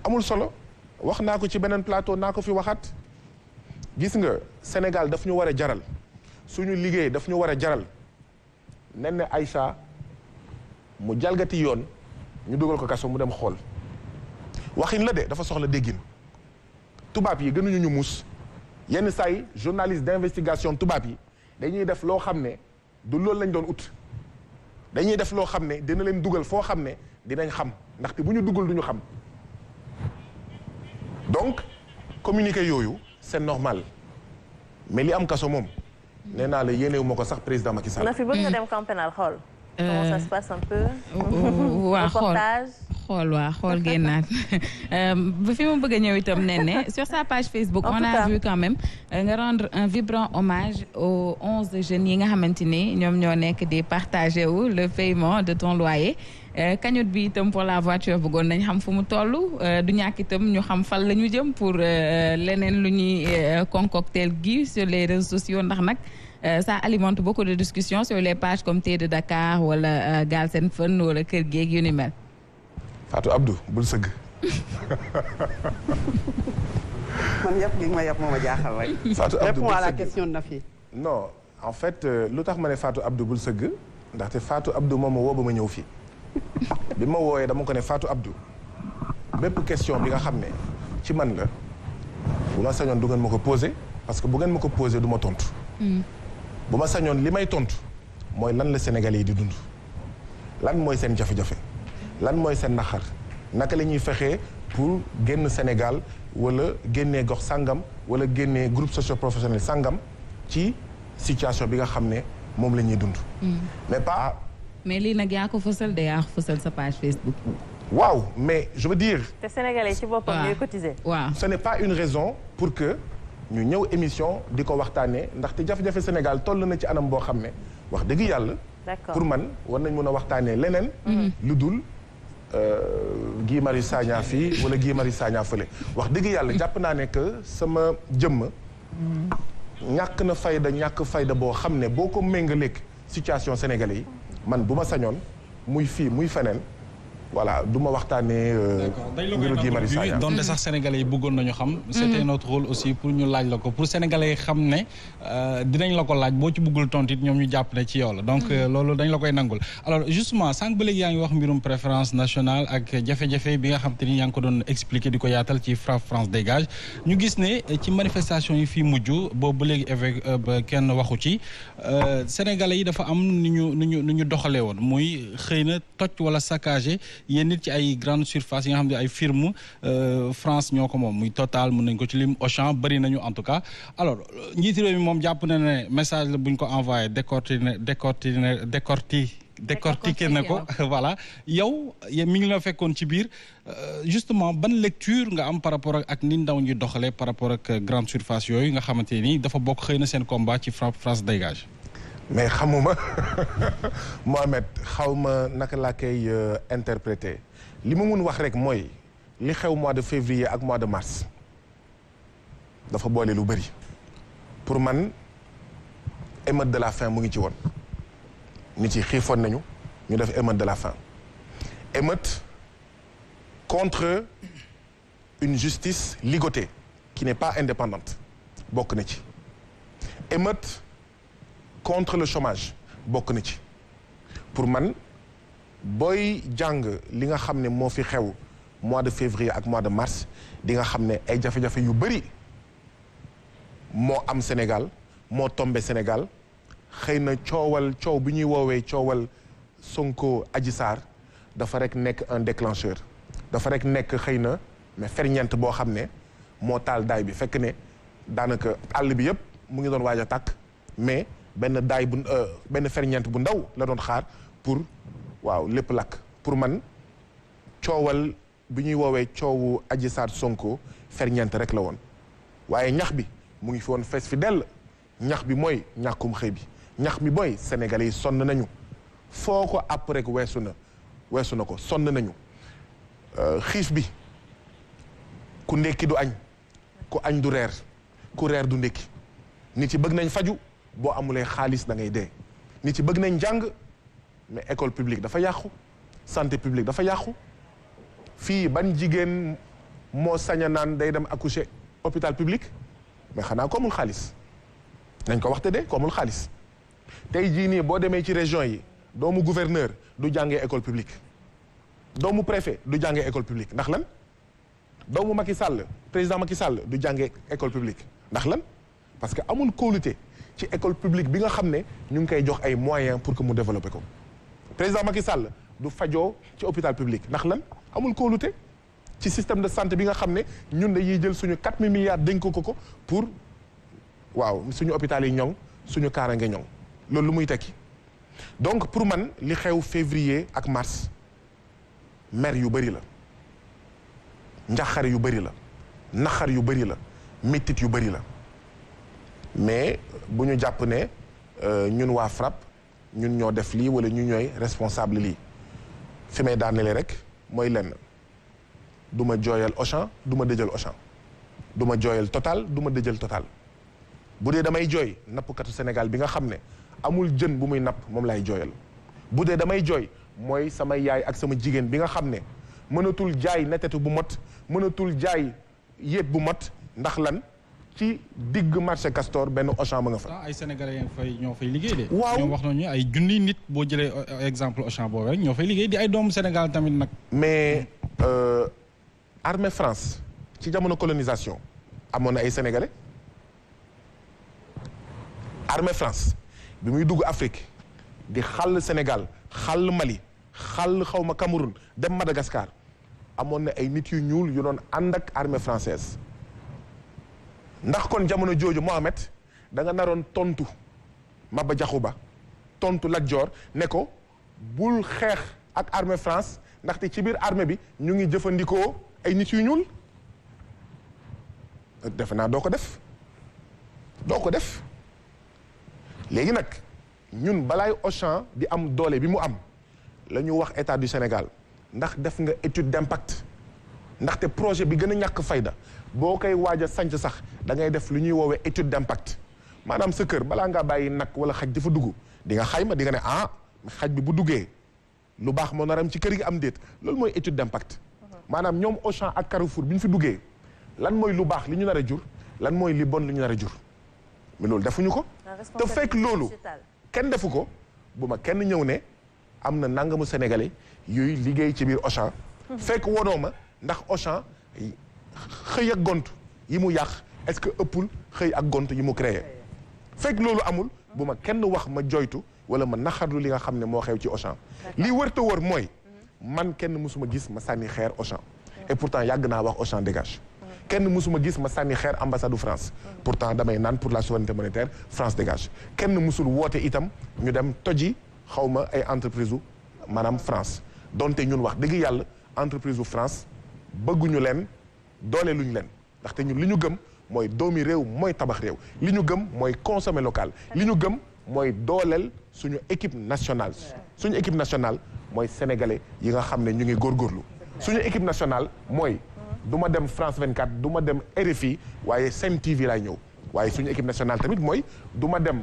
amul solo wax naa ko ci beneen plateau naa ko fi waxaat gis nga Sénégal daf ñu war a jaral suñu liggéey daf ñu war a jaral nen ne Aïcha mu jalgati yoon ñu dugal ko kaso mu dem xool waxin la de dafa soxla déggin tubaab yi gënuñu ñu muus yenn saa yi journaliste d'investigation tubaab yi dañuy def loo xam ne du loolu lañ doon ut dañuy def loo xam ne dina leen dugal foo xam ne dinañ xam ndaxte bu ñu dugal du ñu xam donc communiqué yooyu c'est normal mais li am kaso moom nee naa la yéenewu ma ko sax président Macky Sall. na fi bëgg nga dem camp pénal xool. comment ça se passe un peu. waa xool génnaat ba fi ma bëgg a ñëw itam ne sur sa page Facebook on a vu quand même nga rendre un vibrant hommage aux 11 jeunes yi nga xamante ni ñoom ñoo nekk di partager wu le paiement de ton loyer cagnotte bi itam pour la voiture bëggoon nañ xam fu mu toll du ñàkk itam ñu xam fan la ñu jëm pour leneen lu ñuy concocter gi sur les réseaux sociaux ndax nag ça alimente beaucoup de discussions sur les pages comme T de Dakar wala Galsen Fun wala Kër Géeg yu ni mel. Fatou Abdou bul sëgg. man yëpp gi ma yëpp moo ma jaaxal rek. Fatou Abdou réponds à la question de Nafi. non en fait lu tax ma ne Fatou Abdou bul sëgg ndaxte Fatou Abdou moom ma woo ba ma ñëw fii bi ma wooyee dama ko ne Fatou Abdou bépp question bi nga xam ne ci man la bu ma sañoon du ngeen ma ko posé parce que bu ngeen ma ko posé du ma tontu. bu ma sañoon li may tontu mooy lan la Sénégalais yi di dund lan mooy seen jafe-jafe lan mooy seen naxar naka la ñuy fexee pour génn Sénégal wala génnee gox sangam wala génnee groupe socio-professionnel sangam ci situation bi nga xam ne moom la ñuy dund. mais pas. mais lii nag yaa ko fësal de yaa ko fësal sa page Facebook. waaw mais je veux dire. te Sénégalais ci boppam ñooy cotiser. waaw ce n'est pas une raison pour que. ñu ñëw émission di ko waxtaanee ndaxte jafe-jafe Sénégal toll na ci anam boo xam ne wax dëgg yàlla. d'accord pour man war nañ mën a waxtaanee leneen. lu dul Guy Marius Sagna fii wala Guy Marius Sagna fële. wax dëgg yàlla jàpp naa ne que sama jëmm. ñàkk na fayda boo xam ne boo ko méngaleeg situation sénégalais yi man bu ma sañoon muy fii muy feneen voilà du ma waxtaanee. mbiru Guy Marius Sagna donte sax sénégalais yi bëggoon nañu xam. c'était notre rôle aussi pour ñu laaj la ko pour sénégalais yi xam ne dinañ la ko laaj boo ci bëggul tontu it ñoom ñu jàpp ne ci yow la donc loolu dañ la koy nangul. alors justement sànq ba léegi yaa ngi wax mbirum préférence nationale ak jafe-jafe bi nga xam te ni yaa ngi ko doon expliquer di ko yaatal ci FRAPP France dégage ñu gis ne ci manifestation yi fii mujj boobu ba léegi évêque kenn waxu ci sénégalais yi dafa am nu ñu doxalee woon muy xëy na toj wala saccagé. yéen nit ci ay grande surface yi nga xam ne ay firme France ñoo ko moom muy Total mën nañ ko ci lim Auchan bëri nañu en tout cas alors njiiti réew mi moom jàpp na ne message la buñ ko envoyé décortiquer na ko voilà yow mi ngi la fekkoon ci biir justement ban lecture nga am par rapport ak ni ndaw ñi doxalee par rapport ak grande surface yooyu nga xamante ni dafa bokk xëy na seen combat ci FRAPP France dégage. mais xamuma Mohamed xawma naka laa koy interpréter li ma mun wax rek mooy li xew mois de février ak mois de mars dafa boole lu bëri pour man émeute de la faim mu ngi ci woon nit yi xiifoon nañu ñu def émeute de la faim émeute contre une justice ligotée qui n'est pas indépendante bokk na ci émeute contre le chômage bokk na ci pour man booy jàng li nga xam ne moo fi xew mois de février ak mois de mars di nga xam ne ay jafe-jafe yu bëri moo am Sénégal moo tombé Sénégal xëy na coow bi ñuy woowee coowal Sonko Adji Sarr dafa rek nekk un déclencheur dafa rek nekk xëy na mais ferñeent boo xam ne moo taal daay bi fekk ne daanaka àll bi yëpp mu ngi doon waaj a tàkk mais benn ferñeent bu ndaw la doon xaar pour waaw lépp lakk pour man coowal bi ñuy woowee coowu Adji Sarr Sonko ferñeent rek la woon waaye ñax bi mu ngi fi woon fees fi dell ñax bi mooy ñàkkum xëy bi ñax bi mooy sénégalais yi sonn nañu foo ko àpp rek weesu na ko sonn nañu xiif bi ku ndekki du añ ku añ du reer ku reer du ndekki nit yi bëgg nañ faju boo amulee xaalis da ngay dee nit yi bëgg nañ jàng mais école publique dafa yàqu santé publique dafa yàqu fii ban jigéen moo sañ a naan day dem accoucher hôpital public mais xanaa ko amul xaalis nañ ko waxte de ko amul xaalis tey jii nii boo demee ci région yi doomu gouverneur du jàngee école publique doomu préfet du jàngee école publique ndax lan doomu Macky Sall président Macky Sall du jàngee école publique ndax lan parce que amul kóolute ci école publique bi nga xam ne ñu ngi koy jox ay moyens pour que mu développer ko président Macky Sall du fajoo ci hôpital public ndax lan amul kóolute ci système de santé bi nga xam ne ñun dañuy jël suñu 4 000 milliards dénk ko pour waaw suñu hôpital yi ñoŋ suñu kaarange ñoŋ loolu lu muy tekki donc pour man li xew février ak mars mer yu bëri la njaxar yu bëri la naxar yu bëri la méttit yu bëri la mais bu ñu jàpp ne ñun waa FRAPP ñun ñoo def lii wala ñu ñooy responsable lii fi may daanele rek mooy lenn du ma jooyal Auchan du ma dëjal Auchan du ma jooyal Total du ma dëjal Total bu dee damay jooy nappkatu Sénégal bi nga xam ne amul jën bu muy napp moom laay jooyal bu dee damay jooy mooy sama yaay ak sama jigéen bi nga xam ne mënatul jaay netetu bu mot mënatul jaay yéet bu mot ndax lan ci digg marché Castor benn Auchan ma nga fa. ay sénégalais ñoo fay liggéey de. waaw ñoom wax nañu ay junni nit boo jëlee exemple Auchan boobu rek ñoo fay liggéey di ay doomu Sénégal tamit nag. mais armée France ci jamono colonisation amoon na ay sénégalais armée France bi muy dugg Afrique di xàll Sénégal xàll Mali xàll xawma Cameroun dem Madagascar amoon na ay nit yu ñuul yu doon ànd ak armée française ndax kon jamono jooju Mohamed da nga naroon tontu Maba Jaxu Ba tontu Lat Joor ne ko bul xeex ak armée France ndaxte ci biir armée bi ñu ngi jëfandikoo ay nit yu ñuul defe naa doo ko def léegi nag ñun balaay Auchan di am doole bi mu am la ñu wax état du Sénégal ndax def nga étude d'impact ndaxte projet bi gën a ñàkk fayda boo koy waaj a sanc sax da ngay def lu ñuy woowee étude d'impact maanaam sa kër balaa ngaa bàyyi nag wala xaj dafa dugg di nga xayma di nga ne xaj bi bu duggee lu baax moo nar am ci kër gi am déet loolu mooy étude d'impact maanaam ñoom Auchan ak Carrefour bi ñu fi duggee lan mooy lu baax li ñu nar a jur lan mooy li bon li ñu nar a jur mais loolu defuñu ko te fekk loolu kenn defu ko bu ma kenn ñëw ne am na nangamu sénégalais yuy liggéey ci biir Auchan fekk wonoo ma ndax Auchan xëy ak gont yi mu yàq est-ce que ëppul xëy ak gont yi mu créé fekk loolu amul bu ma kenn wax ma joytu wala ma naxarlu li nga xam ne moo xew ci Auchan lii wër te wër mooy man kenn mësuma gis ma sànni xeer Auchan et pourtant yàgg naa wax Auchan dégage kenn mësuma gis ma sànni xeer ambassade du France pourtant damay naan pour la souveraineté monétaire France dégage kenn mësul woote itam ñu dem toji xawma ay entreprise u maanaam France donte ñun wax dëgg yàlla entreprise u France bëgguñu leen doole luñu leen ndaxte ñun li ñu gëm mooy doomi réew mooy tabax réew li ñu gëm mooy consommer local li ñu gëm mooy dooleel suñu équipe nationale suñu équipe nationale mooy sénégalais yi nga xam ne ñu ngi góorgóorlu suñu équipe nationale mooy du ma dem France 24 du ma dem RFI waaye Sen TV laay ñëw waaye suñu équipe nationale tamit mooy du ma dem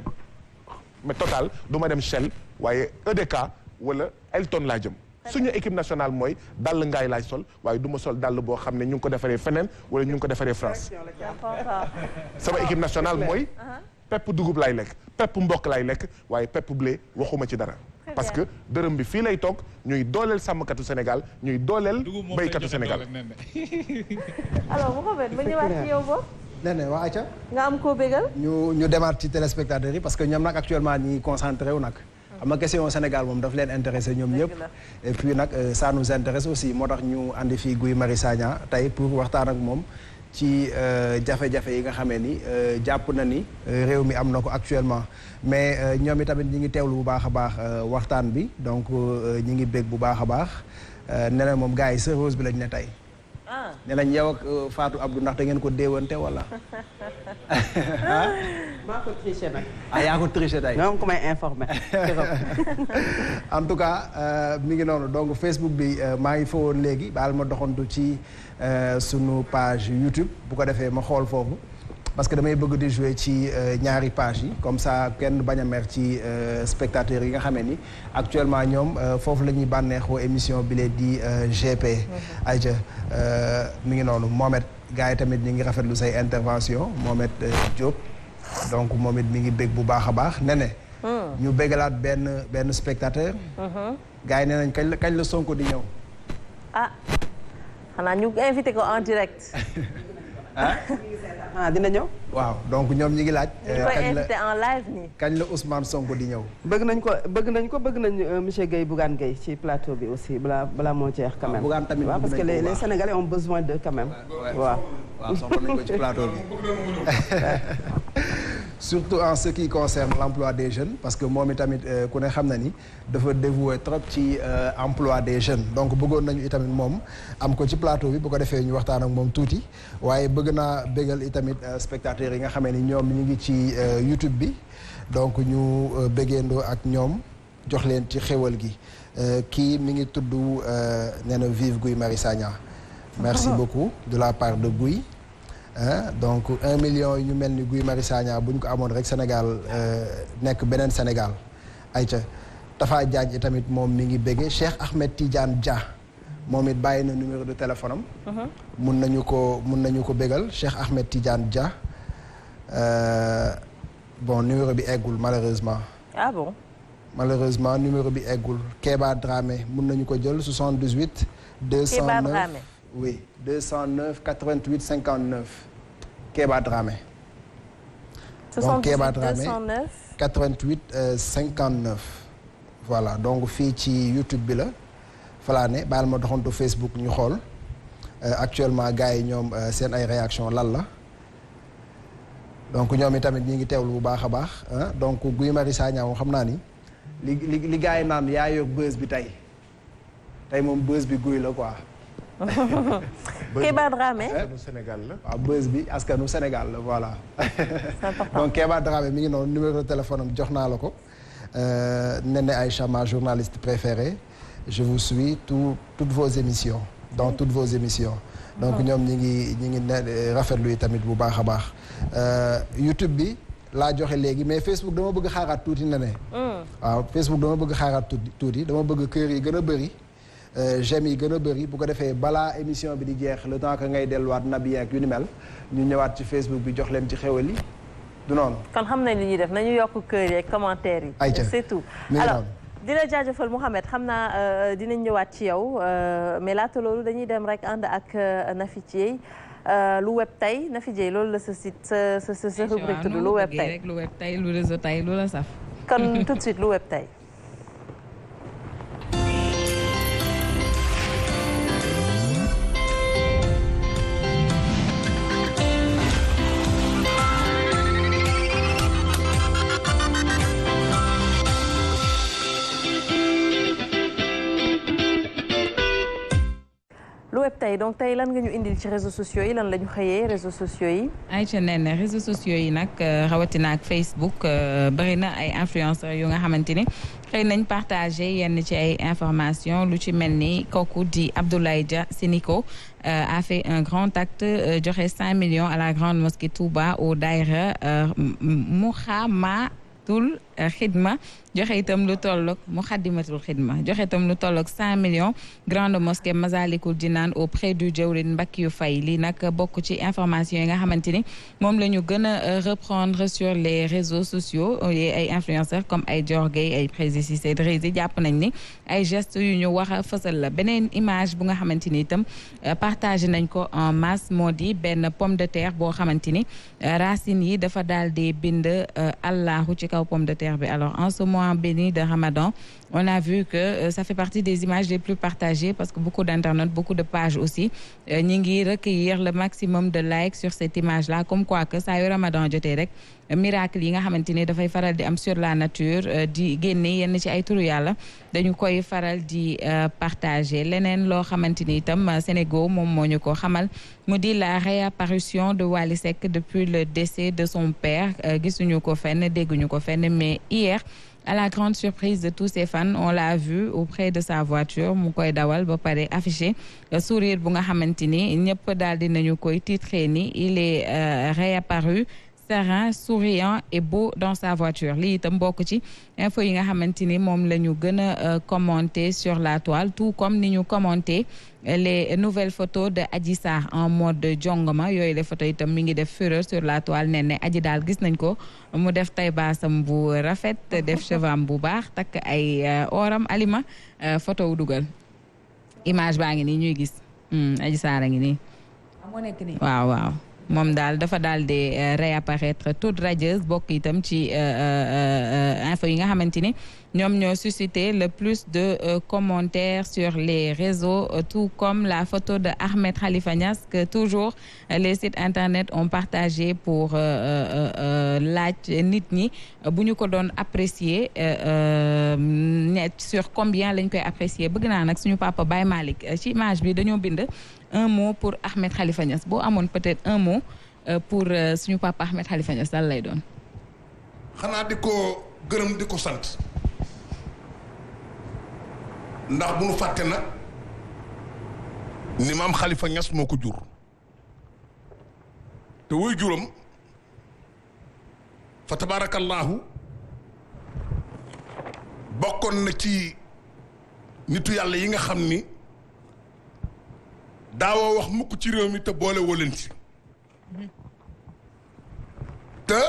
Total du ma dem Shell waaye EDK wala Elton laa jëm suñu équipe nationale mooy dàll ngaay laay sol waaye du ma sol dàll boo xam ne ñu ngi ko defaree feneen wala ñu ngi ko defaree France sama équipe nationale mooy pepp dugub laay lekk pepp mbokk laay lekk waaye pepp blé waxuma ci dara parce que dërëm bi fii lay toog ñuy dooleel sàmmkatu Sénégal ñuy dooleel béykatu Sénégal alors Mouhamed ma ñëwaat ci yow ba nee waa Aïcha nga am koo bégal ñu demaat ci téléspectateurs yi parce que ñoom nag actuellement ñi concentré wu nag xam nga question Sénégal moom daf leen intéressé ñoom ñëpp et puis nag ça nous intéresse aussi moo tax ñu andi fii Guy Marius Sagna tey pour waxtaan ak moom ci jafe-jafe yi nga xamee ni jàpp na ni réew mi am na ko actuellement mais ñoom itamit ñi ngi teewlu bu baax a baax waxtaan bi donc ñi ngi bég bu baax a baax ne na moom gars yi serveuse bi lañ ne tey ne nañ yow ak Fatou Abdou ndax da ngeen ko déewante wala maa ko triché nag. yaa ko triché tey. ñoom ku may informé. En tout cas mi ngi noonu donc Facebook bi maa ngi fa woon léegi baal ma doxantu ci sunu page YouTube bu ko defee ma xool foofu parce que damay bëgg di jouer ci ñaari page yi comme ça kenn bañ a mer ci spectateurs yi nga xamee ni actuellement ñoom foofu la ñuy bànneexoo émission bi lee di GP. ayca mi ngi noonu Mohamed gars yi tamit ñi ngi rafetlu say intervention Mohamed Diop donc moom it mi ngi bég bu baax a baax ne ñu bégalaat benn spectateur. gars yi nee nañ kañ la Sonko di ñëw. ah xanaa ñu invité ko en direct. dina ñëw. waaw donc ñoom ñi ngi laaj. ñu koy invité en live nii. kañ la Ousmane Sonko di ñëw. bëgg nañ monsieur Guèye Bougane Guèye ci plateau bi aussi balaa moo jeex quand même. Bougane tamit parce que les Sénégalais ont besoin d'eux quand même. waaw soxla nañ ko ci plateau bi. surtout en ce qui concerne l'emploi des jeunes parce que moom itamit ku ne xam na ni dafa dévoué trop ci emploi des jeunes donc bëggoon nañu itamit moom am ko ci plateau bi bu ko defee ñu waxtaan ak moom tuuti waaye bëgg naa bégal itamit spectateurs yi nga xamee ni ñoom ñu ngi ci YouTube bi donc ñu béggeendoo ak ñoom jox leen ci xéwal gi kii mi ngi tudd nee na vive Guy Marius Sagna merci beaucoup de la part de Guy. donc 1 million yu mel ni Guy Marius Sagna bu ñu ko amoon rek Sénégal nekk beneen Sénégal ayca Tafa Diagne tamit moom mi ngi béggee Cheikh Ahmed Tidiane Dia moom it bàyyi na numéro de téléphone am. mun nañu ko bégal Cheikh Ahmed Tidiane Dia bon numéro bi eggul malheureusement. ah bon. malheureusement numéro bi eggul Kéba Dramé mun nañu ko jël 78. 209 Kéba Dramé. oui 209 88 59 Kéba Dramé. donc Kéba Dramé 209 88 59. voilà donc fii ci YouTube bi la falaa ne baal ma doxantu Facebook ñu xool actuellement gars yi ñoom seen ay réaction lan la donc ñoom itamit ñi ngi teewlu bu baax a baax donc Guy Marius Sagna moom xam naa ni li gars yi naan yaa yor buzz bi tey moom buzz bi Guy la quoi. Kéba Dramé. askanu Sénégal la. waaw buzz bi askanu Sénégal la voilà. c'est important. donc Kéba Dramé mi ngi noonu numéro de téléphone am jox naa la ko. Néné Aïcha ma journaliste préférée je vous suis toutes vos émissions dans toutes vos émissions. donc ñoom ñi ngi rafetlu yi tamit bu baax a baax. YouTube bi laa joxe léegi mais Facebook dama bëgg xaaraat tuuti na ne waaw Facebook dama bëgg xaaraat tuuti dama bëgg kër yi gën a bëri j'aime yi gën a bëri bu ko defee balaa émission bi di jeex le temps que ngay delluwaat nabi ak yu ni mel ñu ñëwaat ci Facebook bi jox leen ci xewal yi du noonu kon xam nañ li ñuy def nañu yokk kër yi ak commentaire yi ayca c'est tout alors di la jaajëfal Mouhamed xam naa dinañ ñëwaat ci yow mais laata loolu dañuy dem rek ànd ak Nafi Dieye lu web tey Nafi Dieye loolu la sa site sa rubrique tudd lu web tey lu web tey lu réseau tey lu la saf kon tout de suite lu web tey lu web tey donc tey lan nga ñu indil ci réseaux sociaux yi lan la ñu xëyee réseaux sociaux yi. ayca nee na réseaux sociaux yi nag rawatina ak Facebook bëri na ay influenceurs yu nga xamante ni xëy nañ partagé yenn ci ay informations lu ci mel ni kooku di Abdoulaye Dia Sénico a fait un grand acte joxe 5 millions à la grande mosquée Touba au Daïra Muxaddamatul Xidma joxe itam lu tolloog Muxaddamatul Xidma joxe itam lu tolloog 5 millions grande mosquée Masalikul Jinaan auprès du jawrin Mbackiou Faye lii nag bokk ci information yi nga xamante ni moom la ñu gën a reprendre sur les réseaux sociaux ay influenceurs comme ay Dior Gueye ay Prési Cissé Drési jàpp nañ ni ay gestes yu ñu wax a fësal la beneen image bu nga xamante ni itam partagé nañ ko en masse moo di benn pomme de terre boo xamante ni racines yi dafa daal di bind Allahu ci kaw pomme de terre bi alors en ce mois béni de Ramadan on a vu que ça fait partie des images les plus partagées parce que beaucoup d'internautes beaucoup de pages aussi ñi ngi recueillir le maximum de likes sur cette image là comme quoi que saa yu Ramadan jotee rek miracle yi nga xamante ni dafay faral di am sur la nature di génne yenn ci ay turu yàlla dañu koy faral di partager leneen loo xamante ni itam Sénégal moom moo ñu ko xamal mu di la réapparition de Wally Seck depuis le décès de son père gisuñu ko fenn dégguñu ko fenn mais hier à la grande surprise de tous ses fans on l'a vu auprès de sa voiture mu koy dawal ba pare affiché sourire bu nga xamante ni ñëpp daal dinañu koy titré ni il est réapparu serein souriant et beau dans sa voiture lii itam bokk ci info yi nga xamante ni moom la ñu gën a commenter sur la toile tout comme ni ñu commenter les nouvelles photos de Adji Sarr en mode jongoma yooyu les photos itam mi ngi def fureur sur la toile nee ne Adji daal gis nañ ko mu def tay baasam bu rafet def chevam bu baax takk ay oram alima photo wu dugal image baa ngi nii ñuy gis Adji Sarr a ngi nii waaw waaw moom daal dafa daal di réapparaître toute radieuse bokk itam ci info yi nga xamante ni ñoom ñoo suscité le plus de commentaires sur les réseaux tout comme la photo de Ahmed Khalifa Niass que toujours les sites internet ont partagé pour laaj nit ñi bu ñu ko doon apprécier sur combien lañ koy apprécier bëgg naa nag suñu papa Baye Malick ci image bi dañoo bind un mot pour Ahmed Khalifa Niass boo amoon peut-être un mot pour suñu papa Ahmed Khalifa Niass dal lay doon. xanaa di ko gërëm di ko sant ndax bu nu fàtte nag ni maam Khalifa Niass moo ko jur te wuy juram fa tabaarakallaahu bokkoon na ci nitu yàlla yi nga xam ni daawoo wax mukk ci réew mi te boole woo leen ci te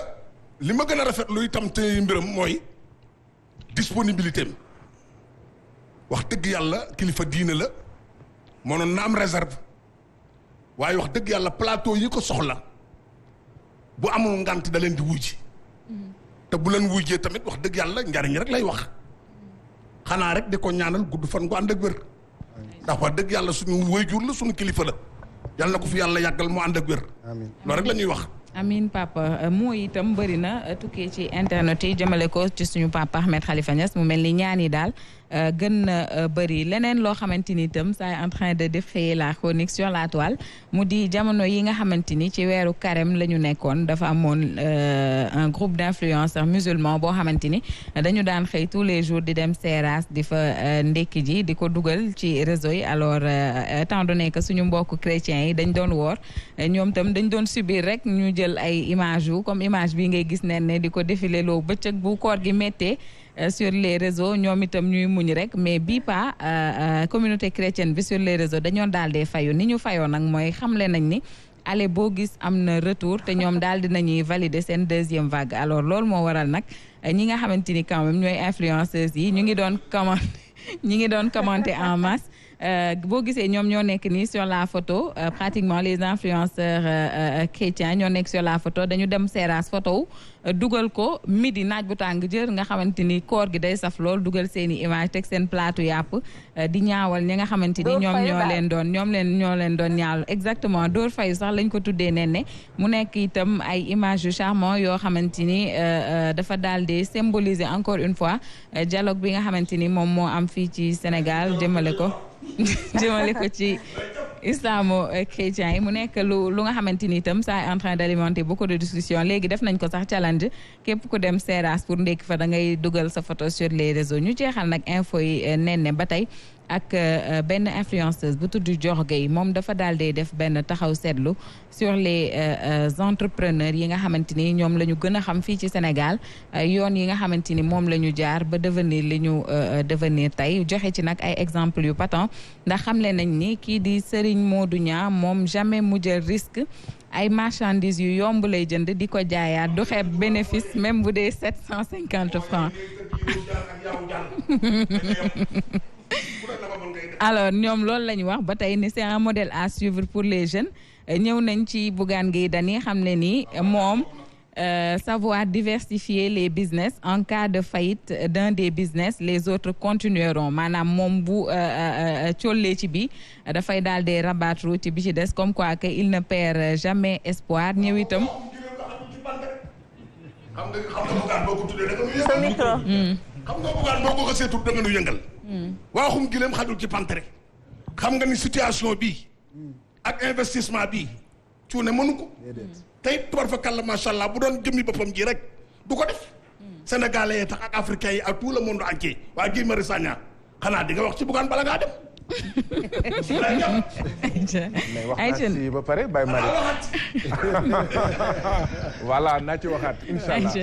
li ma gën a rafetlu itam te mbiram mooy disponibilité am wax dëgg yàlla kilifa diine la mënoon na am réserve waaye wax dëgg yàlla plateau yi ko soxla bu amul ngant da leen di wujji te bu leen wujjee tamit wax dëgg yàlla njariñ rek lay wax xanaa rek di ko ñaanal gudd fan gu ànd ak wér ndax wax dëgg yàlla suñu waajur la suñu kilifa la yàlla na ko fi yàlla yàggal mu ànd ak wér loolu rek la ñuy wax amin papa moo itam bëri na tukkee ci internet yi jëmale ko ci suñu papa Ahmed Khalifa Niass mu mel ni ñaan yi daal gën na bëri leneen loo xamante ni itam ça est en train de défrayer la chronique sur la toile mu di jamono yi nga xamante ni ci weeru carême la ñu nekkoon dafa amoon un groupe d'influenceurs musulmans boo xamante ni dañu daan xëy tous les jours di dem Seras di fa ndekki ji di ko dugal ci réseau yi alors étant donné que suñu mbokk chrétiens yi dañ doon woor ñoom tam dañ doon subir rek ñu jël ay image yu comme image bi ngay gis ne di ko défilé loo bëccëg bu koor gi méttee sur les réseaux ñoom itam ñuy muñ rek mais bii pas communauté chrétienne bi sur les réseaux dañoo daal dee fayu ni ñu fayoo nag mooy xamle nañ ni ale boo gis am na retour te ñoom daal dinañuy valider seen deuxième vague alors loolu moo waral nag ñi nga xamante ni quand même ñooy influenceuses yi ñu ngi doon commenter en masse boo gisee ñoom ñoo nekk nii sur la photo pratiquement les influenceurs chrétiens ñoo nekk sur la photo dañu dem Seras photo dugal ko midi naaj bu tàng jër nga xamante ni koor gi day saf lool dugal seen i image teg seen plateau yàpp di ñaawal ñi nga xamante ni ñoom ñoo leen doon ñaawal exactement dóor fayu sax lañ ko tuddee ne mu nekk itam ay image yu charmant yoo xamante ni dafa daal di symboliser encore une fois dialogue bi nga xamante ni moom moo am fii ci Sénégal jëmale ko ci islamo-chrétiens yi mu nekk lu nga xamante ni itam ça est en train d'alimenter beaucoup de discussions léegi def nañ ko sax challenge képp ku dem Seras pour ndekki fa da ngay dugal sa photo sur les réseaux ñu jeexal nag info yi ne ba tey ak benn influenceuse bu tudd Dior Gueye moom dafa daal di def benn taxaw seetlu sur les entrepreneurs yi nga xamante ni ñoom la ñu gën a xam fii ci Sénégal yoon yi nga xamante ni moom la ñu jaar ba devenir li ñu devenir tey joxe ci nag ay exemples yu patent ndax xamle nañ ni kii di Serigne Modou Niang moom jamais mu jël risque ay marchandises yu yomb lay jënd di ko jaayaat du xeeb bénéfice même bu dee 750 francs alors ñoom loolu la ñu wax ba tey ni c'est un modèle à suivre pour les jeunes ñëw nañ ci Bougane Gueye Dany xam ne ni moom savoir diversifier les business en cas de faillite d'un des business les autres continueront maanaam moom bu collee ci bi dafay daal di rabattre ci bi ci des comme quoi que il ne perd jamais espoir ñëw itam sa micro xam nga Bougane boo ko xasee tudd da nga nu yëngal waaxum gileem xajul ci pantere xam nga ni situation bi ak investissement bi cuune mënu ko tey tubar fa kàlla macha allah bu doon jëmmi boppam ji rek du ko def sénégalais yi tax ak africains yi ak tout le monde entier waa Guy Marius Sagna xanaa di nga wax ci Bougane bala ngaa dem mais wax naa ci ba pare Baye Malick voilà naa ci waxaat incha allah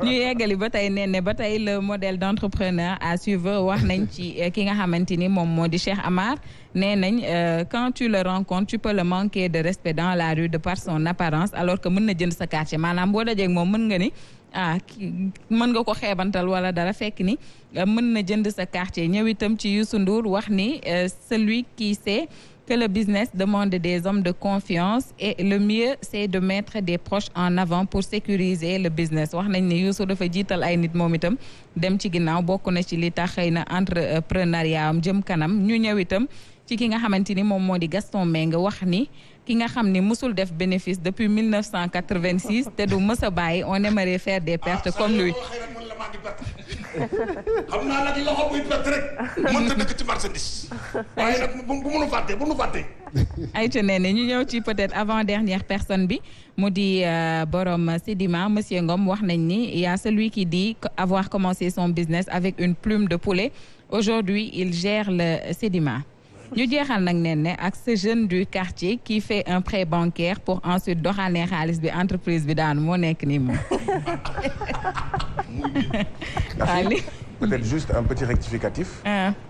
ñu yeggali ba tey nee ba tey le modèle d'entrepreneur à suivre wax nañ ci ki nga xamante ni moom moo di Cheikh Amar nee nañ quand tu le rencontres tu peux le manquer de respect dans la rue de par son apparence alors que mën na jënd sa quartier maanaam boo dajeeg moom mën nga ni mën nga ko xeebantal wala dara fekk ni mën na jënd sa quartier ñëw itam ci Youssou Ndour wax ni celui qui sait que le business demande des hommes de confiance et le mieux c'est de mettre des proches en avant pour sécuriser le business wax nañ ni Youssou dafa jiital ay nit moom itam dem ci ginnaaw bokk na ci li tax xëy na entrepreneuriat am jëm kanam ñu ñëw itam ci ki nga xamante ni moom moo di Gaston Mbengue wax ni ki nga xam ni musul def bénéfice depuis 1986 te du mës a bàyyi on aimerait faire des pertes comme lui. xam naa nag loxo buy perte rek mën ta dëkk ci marchandise waaye nag bu nu fàtte ay te nee ñu ñëw ci peut-être avant dernière personne bi mu di borom Sedima monsieur Ngom wax nañ ni y a celui qui dit avoir commencé son business avec une plume de poulet aujourd'hui il gère le Sedima. ñu jeexal nag ne ak ce jeune du quartier qui fait un prêt bancaire pour ensuite doxalee xaalis bi entreprise bi daanu moo nekk nii moom. peut-être juste un petit rectificatif.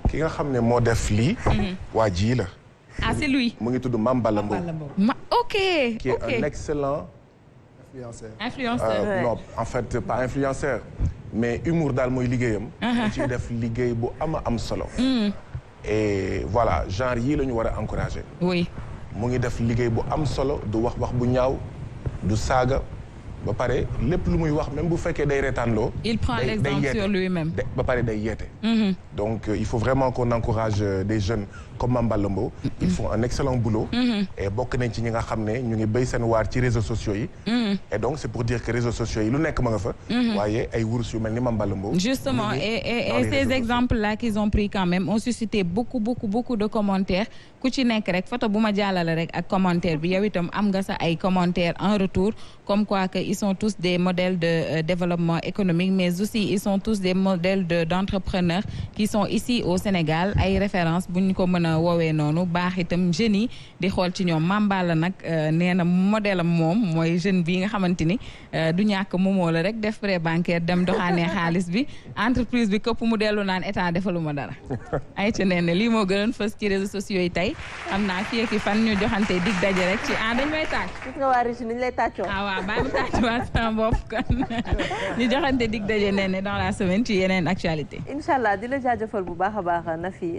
ki nga xam ne moo def lii. waa ji la. ah c'est lui. mu ngi tudd Mame Balla Mbow. ok qui est un excellent. influenceur. non en fait pas influenceur mais humour daal mooy liggéeyam. mu ciy def liggéey bu am solo. et voilà genre yii la ñu war a encourager. oui mu ngi def liggéey bu am solo du wax bu ñaaw du saaga ba pare lépp lu muy wax même bu fekkee day reetaanloo. il prend l'exemple sur lui-même. ba pare day yeete. donc il faut vraiment qu'on encourage des jeunes comme Mame Balla Mbow. ils font un excellent boulot. et bokk nañ ci ñi nga xam ne ñu ngi béy seen waar ci réseaux sociaux yi. et donc c'est pour dire que réseaux sociaux yi lu nekk ma nga fa. waaye ay wurus yu mel ni Mame Balla Mbow. justement et ces exemples-là qu'ils ont pris quand même ont suscité beaucoup de commentaires ku ci nekk rek photo bu ma jàllale rek ak commentaire bi yow itam am nga sa ay commentaires en retour comme quoi que ils sont tous des modèles de développement économique mais aussi ils sont tous des modèles d'entrepreneurs qui sont ici au Sénégal ay références bu ñu ko mën a woowee noonu baax itam jeunes yi di xool ci ñoom Mame Balla nag nee na modèle am moom mooy jeune bii nga xamante ni du ñàkk moomoo la rek def prêt bancaire dem doxaanee xaalis bi entreprise bi këpp mu dellu naan état defaluma dara ay ca nee na lii moo gënoon fës ci réseaux sociaux yi tey xam naa fii ak fan ñu joxante dig daje rek ci dañ may tàcc. gis nga waa Régis ni ñu lay tàccoo. waaw bàyyi mu tàccuwaat sama bopp kon ñu joxante dig daje nee dans la semaine ci yeneen actualité. incha allah di la jaajëfal bu baax a baax Nafi.